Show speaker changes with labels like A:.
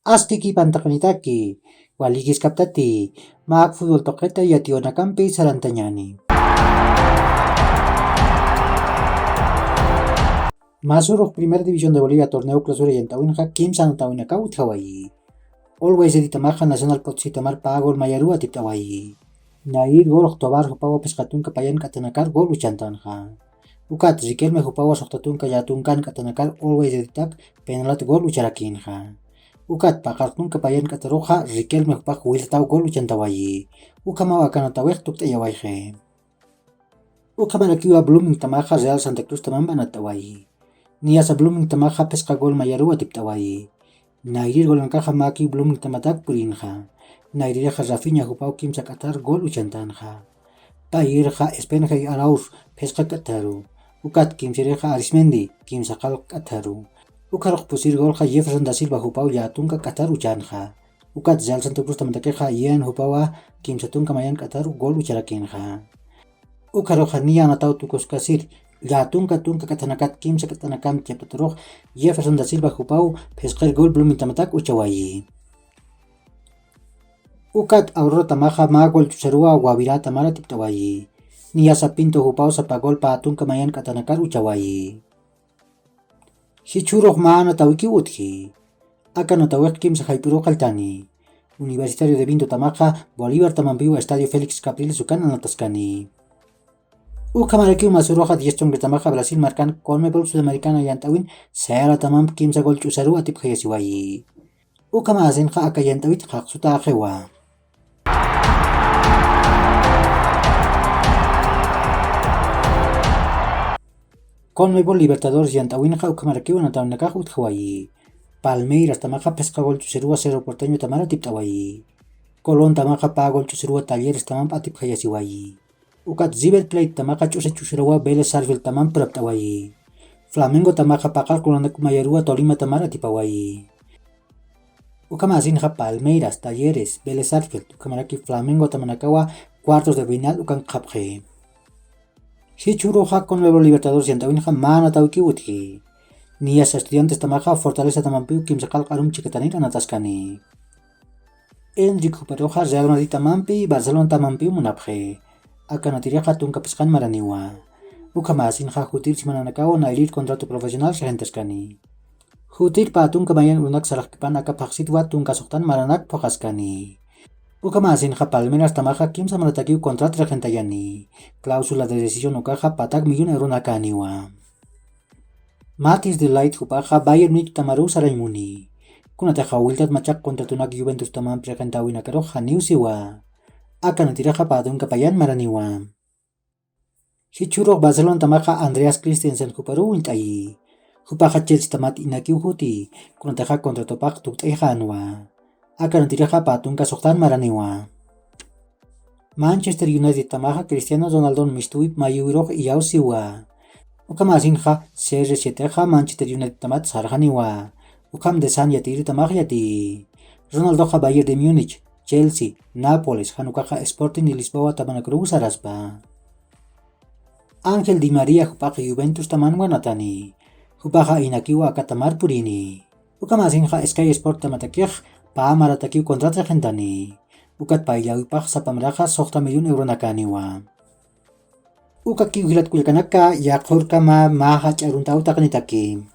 A: Astiki pantaqnitaki, waligis kaptati, maak fútbol toqueta y ationakampi sarantañani. Masuruk Primera División de Bolivia Torneo Clausura Yantawinja Kimsa Notawinaka Uthawayi. Always editamaja Nacional Potsitamar Pagol Mayarua Tiptawayi. Nair gol Tobar Hupawa Pescatunka Payan Katanakar gol Uchantanja. Ukat Riquelme Hupawa Soktatunka Yatunkan Katanakar Always editak Penalat gol Ucharakinja. Ukat Pakartunka Payan Kataroja Riquelme Hupak Wiltau gol Uchantawayi. Ukamawa Kanatawek Tuktayawaije. Ukamarakiwa Blooming Tamaja Real Santa Cruz Tamamba Natawayi. Niasa Blooming Tamaja Pesca gol Mayarua Tiptawayi. Nairir gol Ankaja Maki Blooming Tamatak Purinja. Nairireja Rafinha Hupau Kimsa Qatar gol Uchantanja. Pairja Espenja y Arauz Pesca Qataru. Ukat Kimsereja Arismendi Kimsa Qal Qataru. Ukarok Pusir golja Jefferson da Silva Hupau Yatunka Qatar Uchanja. Ukat Real Santa Cruz Tamatakeja Ian Hupawa Kimsa Tunka Mayan Qatar gol Ucharakinja. Ukaroja Nia Natau Tukoskasir Yatunka Tunka Katanakat Kimsa Katanakam Chapatoroj Jefferson da Silva Hupau Pescar gol Blooming Tamatak Uchawayi. Ukat Aurora Tamaja Magol Chusarua Guavirá Tamara Tiptawayi. Niasa Pinto Hupau Sapagol Patunka Mayan Katanakar Uchawayi. Hichuroj Maana Tawiki Utji. Aka Notawek Kimsa Haipuro Kaltani. Universitario de Vinto Tamaja Bolívar Tamampiwa Estadio Félix Capriles Ucana Nataskani. Ukamaraki Masuroja 10 Tongre Tamaja Brasil marcan Conmebol Sudamericana Yantawin Sera Tamam Kimsa Gol Chusarua Tipjayasiwayi. Ukamazenja Aka Yantawit Haksuta Ajewa. Conmebol Libertadores Yantawinja Ukamarakiwa Natawnakaj Utjawayi. Palmeiras Tamaja Pesca Gol Chusarua Cerro Porteño Tamara Tiptawayi. Colón Tamaja Pagol Chusarua Talleres Tamam Atipjayasiwayi. Ukat River Plate Tamaja Chusarua Vélez Sarsfield Tamam Praptawayi. Flamengo Tamaja Pacal Colonac Mayarua Tolima Tamara Tipawayi. Ukamazinja Palmeiras Talleres Vélez Sarsfield Ukamaraki Flamengo Tamanakawa cuartos de final Ukan Kapje. Hichuroja Conmebol Libertadores Yantawinja Mana Tawiki Utji. Nias Estudiantes Tamaja Fortaleza Tamampiu Kimsakal Karum Chiquetanira Nataskani. Enrique Huperoja Real Madrid Tamampi Barcelona Tamampiu Munapje. Akanatiriaja Tunka Pescan Maraniwa. Ukamazinja Jutir Simananakawa Nairir Contrato Profesional Serenteskani. Jutir Patunka Mayan Unak Sarakpan Akapaxitwa Tunka Soktan Maranak Pojaskani. Ukamazinja Palmeras Tamaja Kimsa Maratakiu Contrato Regentayani. Cláusula de decisión Ukaja Patak €1,000,000 Nakaniwa. Matis de Light Hupaja Bayern Munich Tamaru Saraimuni. Kunataja Wiltat Machak contra Tunak Juventus Tamam Regentawina Karoja Niusiwa. Akanatiraja Patunka Payan Maraniwa. Hichurok Barcelona Tamaja Andreas Christensen Huparu Intayi. Hupaja Chelsea Tamat Inakiu Huti. Kunataja contra Topak Tuktejanwa. Akanatiraja Patunka Soktan Maraniwa. Manchester United Tamaja Cristiano Ronaldo Mistuip Mayurok Iausiwa. Ukamazinja CR7 Manchester United Tamat Sarjaniwa. Ukam de San Yatir Tamaja Yati. Ronaldo Bayern de Múnich, Chelsea, Nápoles, Hanukaja Sporting y Lisboa Tamanacruz Araspa. Ángel Di María Hupaja Juventus Taman Wanatani. Hupaja Inakiwa Akatamar Purini. Ukamazinja Sky Sport Tamatakij Pamaratakiu Contrat Regentani. Ukat Payawipaj Sapamraja €1,000,000 Nakaniwa. Ukakiu Hilat Kulkanaka Yakurkama Maha Charuntau Taknitaki.